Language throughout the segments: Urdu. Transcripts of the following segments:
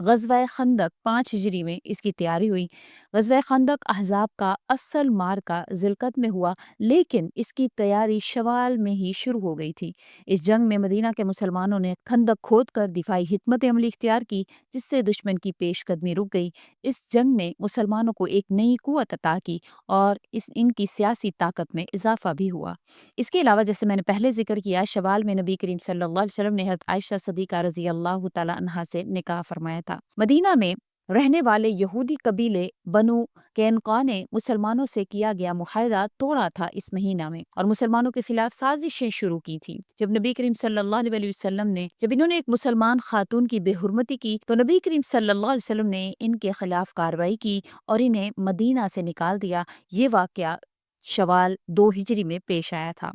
غزوہ خندق 5 ہجری میں اس کی تیاری ہوئی۔ غزوہ خندق احزاب کا اصل مارکا ذوالقعدہ میں ہوا، لیکن اس کی تیاری شوال میں ہی شروع ہو گئی تھی۔ اس جنگ میں مدینہ کے مسلمانوں نے خندق کھود کر دفاعی حکمت عملی اختیار کی، جس سے دشمن کی پیش قدمی رک گئی۔ اس جنگ نے مسلمانوں کو ایک نئی قوت عطا کی اور ان کی سیاسی طاقت میں اضافہ بھی ہوا۔ اس کے علاوہ جیسے میں نے پہلے ذکر کیا، شوال میں نبی کریم صلی اللہ علیہ وسلم نے حضرت عائشہ صدیقہ رضی اللہ تعالیٰ عنہا سے نکاح فرمایا تھا۔ مدینہ میں رہنے والے یہودی قبیلے بنو قینقاع نے مسلمانوں سے کیا گیا معاہدہ توڑا تھا اس مہینہ میں، اور مسلمانوں کے خلاف سازشیں شروع کی تھی۔ جب نبی کریم صلی اللہ علیہ وسلم نے انہوں نے ایک مسلمان خاتون کی بے حرمتی کی، تو نبی کریم صلی اللہ علیہ وسلم نے ان کے خلاف کارروائی کی اور انہیں مدینہ سے نکال دیا۔ یہ واقعہ شوال 2 ہجری میں پیش آیا تھا۔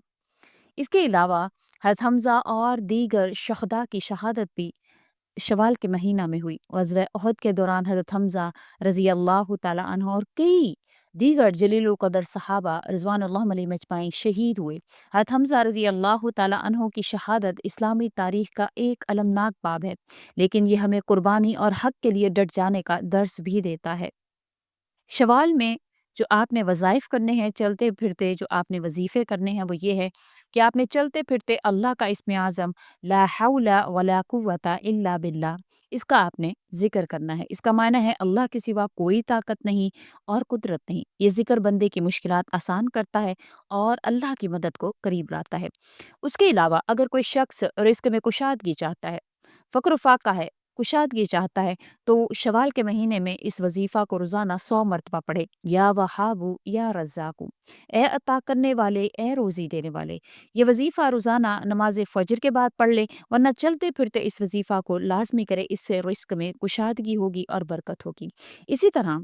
اس کے علاوہ حضرت حمزہ اور دیگر شہداء کی شہادت بھی شوال کے مہینہ میں ہوئی۔ غزوہ احد کے دوران حضرت حمزہ رضی اللہ تعالیٰ عنہ اور کئی دیگر جلیل القدر صحابہ رضوان اللہ علیہم اجمعین شہید ہوئے۔ حضرت حمزہ رضی اللہ تعالیٰ عنہ کی شہادت اسلامی تاریخ کا ایک المناک باب ہے، لیکن یہ ہمیں قربانی اور حق کے لیے ڈٹ جانے کا درس بھی دیتا ہے۔ شوال میں جو آپ نے وظائف کرنے ہیں، چلتے پھرتے جو آپ نے وظیفے کرنے ہیں، وہ یہ ہے کہ آپ نے چلتے پھرتے اللہ کا اسم اعظم لا حول ولا قوت الا باللہ، اس کا آپ نے ذکر کرنا ہے۔ اس کا معنی ہے اللہ کے سوا کوئی طاقت نہیں اور قدرت نہیں۔ یہ ذکر بندے کی مشکلات آسان کرتا ہے اور اللہ کی مدد کو قریب لاتا ہے۔ اس کے علاوہ اگر کوئی شخص رزق میں کشادگی چاہتا ہے، فقر و فاقہ ہے، کشادگی چاہتا ہے، تو شوال کے مہینے میں اس وظیفہ کو روزانہ 100 مرتبہ پڑھے، یا وہابو یا رزاقو، اے عطا کرنے والے، اے روزی دینے والے۔ یہ وظیفہ روزانہ نماز فجر کے بعد پڑھ لے، ورنہ چلتے پھرتے اس وظیفہ کو لازمی کرے، اس سے رزق میں کشادگی ہوگی اور برکت ہوگی۔ اسی طرح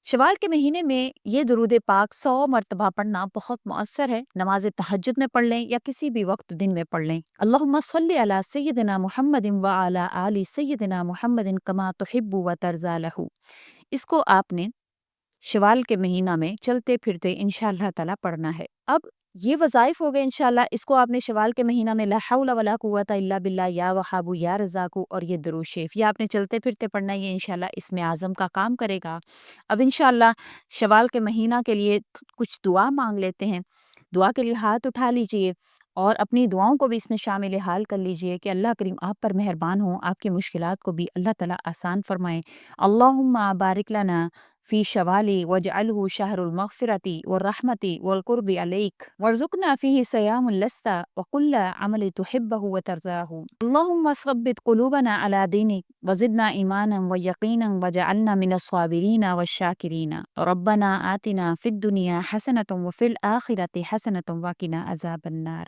شوال کے مہینے میں یہ درود پاک 100 مرتبہ پڑھنا بہت مؤثر ہے۔ نماز تہجد میں پڑھ لیں یا کسی بھی وقت دن میں پڑھ لیں۔ اللہم صلی علی سیدنا محمد وعلی آل سیدنا محمد کما تحب و ترضی لہ، اس کو آپ نے شوال کے مہینہ میں چلتے پھرتے انشاءاللہ تعالیٰ پڑھنا ہے۔ اب یہ وظائف ہو گئے انشاءاللہ، اس کو آپ نے شوال کے مہینہ میں لا حول ولا قوت الا باللہ، یا وہاب یا رزاق اور یہ درود شریف، یہ آپ نے چلتے پھرتے پڑھنا ہے۔ یہ انشاءاللہ اسم اعظم کا کام کرے گا۔ اب انشاءاللہ شوال کے مہینہ کے لیے کچھ دعا مانگ لیتے ہیں۔ دعا کے لیے ہاتھ اٹھا لیجئے اور اپنی دعاؤں کو بھی اس میں شامل حال کر لیجئے کہ اللہ کریم آپ پر مہربان ہوں، آپ کی مشکلات کو بھی اللہ تعالیٰ آسان فرمائیں۔ اللہم بارک لنا فی شوالی واجعلہ شہر المغفرۃ والرحمۃ والقرب علیک وارزقنا فیہ صیام اللستہ وکل عمل تحبہ وترضاہ۔ اللہم ثبت قلوبنا علی دینک وزدنا ایمانا ویقینا وجعلنا من الصابرین والشاکرین۔ ربنا آتنا فی الدنیا حسنۃ وفی الآخرۃ حسنۃ وقنا عذاب النار۔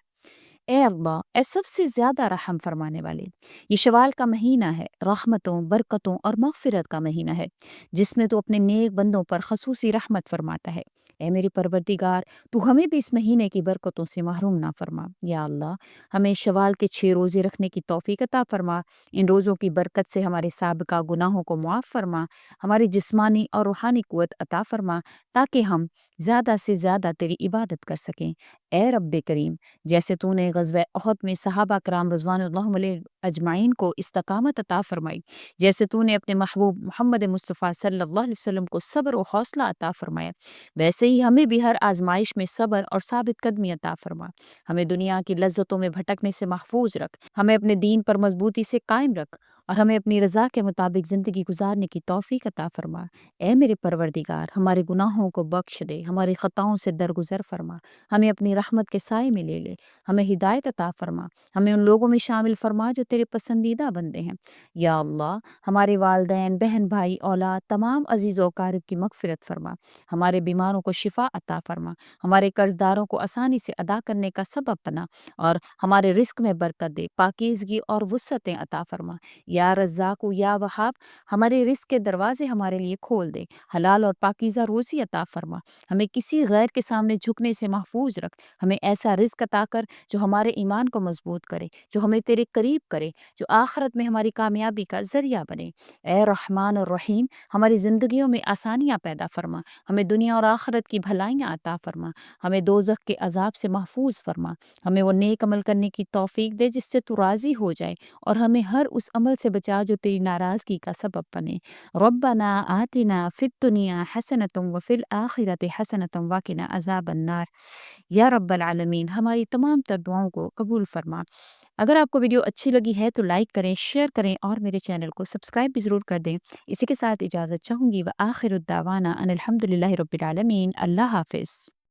اے اللہ، اے سب سے زیادہ رحم فرمانے والے، یہ شوال کا مہینہ ہے، رحمتوں، برکتوں اور مغفرت کا مہینہ ہے، جس میں تو اپنے نیک بندوں پر خصوصی رحمت فرماتا ہے۔ اے میری پروردگار، تو ہمیں بھی اس مہینے کی برکتوں سے محروم نہ فرما۔ یا اللہ، ہمیں شوال کے 6 روزے رکھنے کی توفیق عطا فرما۔ ان روزوں کی برکت سے ہمارے سابقہ گناہوں کو معاف فرما، ہماری جسمانی اور روحانی قوت عطا فرما، تاکہ ہم زیادہ سے زیادہ تیری عبادت کر سکیں۔ اے رب کریم، جیسے تو نے غزوہ احد میں صحابہ کرام رضوان اللہ علیہ اجمعین کو استقامت عطا فرمائی، جیسے تو نے اپنے محبوب محمد مصطفیٰ صلی اللہ علیہ وسلم کو صبر و حوصلہ عطا فرمایا، ویسے ہی ہمیں بھی ہر آزمائش میں صبر اور ثابت قدمی عطا فرما۔ ہمیں دنیا کی لذتوں میں بھٹکنے سے محفوظ رکھ، ہمیں اپنے دین پر مضبوطی سے قائم رکھ، اور ہمیں اپنی رضا کے مطابق زندگی گزارنے کی توفیق عطا فرما۔ اے میرے پروردگار، ہمارے گناہوں کو بخش دے، ہماری خطاؤں سے درگزر فرما، ہمیں اپنی رحمت کے سائے میں لے لے، ہمیں ہدایت عطا فرما، ہمیں ان لوگوں میں شامل فرما جو تیرے پسندیدہ بندے ہیں۔ یا اللہ، ہمارے والدین، بہن، بھائی، اولاد، تمام عزیز و اقارب کی مغفرت فرما، ہمارے بیماروں کو شفا عطا فرما، ہمارے قرض داروں کو آسانی سے ادا کرنے کا سبب بنا، اور ہمارے رزق میں برکت دے، پاکیزگی اور وسعتیں عطا فرما۔ یا رزاق یا وہاب، ہمارے رزق کے دروازے ہمارے لیے کھول دے، حلال اور پاکیزہ روزی عطا فرما، ہمیں کسی غیر کے سامنے جھکنے سے محفوظ رکھ، ہمیں ایسا رزق عطا کر جو ہمارے ایمان کو مضبوط کرے، جو ہمیں تیرے قریب کرے، جو آخرت میں ہماری کامیابی کا ذریعہ بنے۔ اے رحمان الرحیم، ہماری زندگیوں میں آسانیاں پیدا فرما، ہمیں دنیا اور آخرت کی بھلائیاں عطا فرما، ہمیں دوزخ کے عذاب سے محفوظ فرما، ہمیں وہ نیک عمل کرنے کی توفیق دے جس سے تو راضی ہو جائے، اور ہمیں ہر اس عمل سے سے بچا جو تیری ناراضگی کا سبب بنے۔ ربنا آتنا فی الدنیا حسنۃ وفی الآخرۃ حسنۃ وقنا عذاب النار۔ یا رب العالمین ہماری تمام تر دعاؤں کو قبول فرما۔ اگر آپ کو ویڈیو اچھی لگی ہے تو لائک کریں، شیئر کریں اور میرے چینل کو سبسکرائب بھی ضرور کر دیں۔ اسی کے ساتھ اجازت چاہوں گی، وآخر الدعوانا ان الحمد للہ رب العالمین۔ اللہ حافظ۔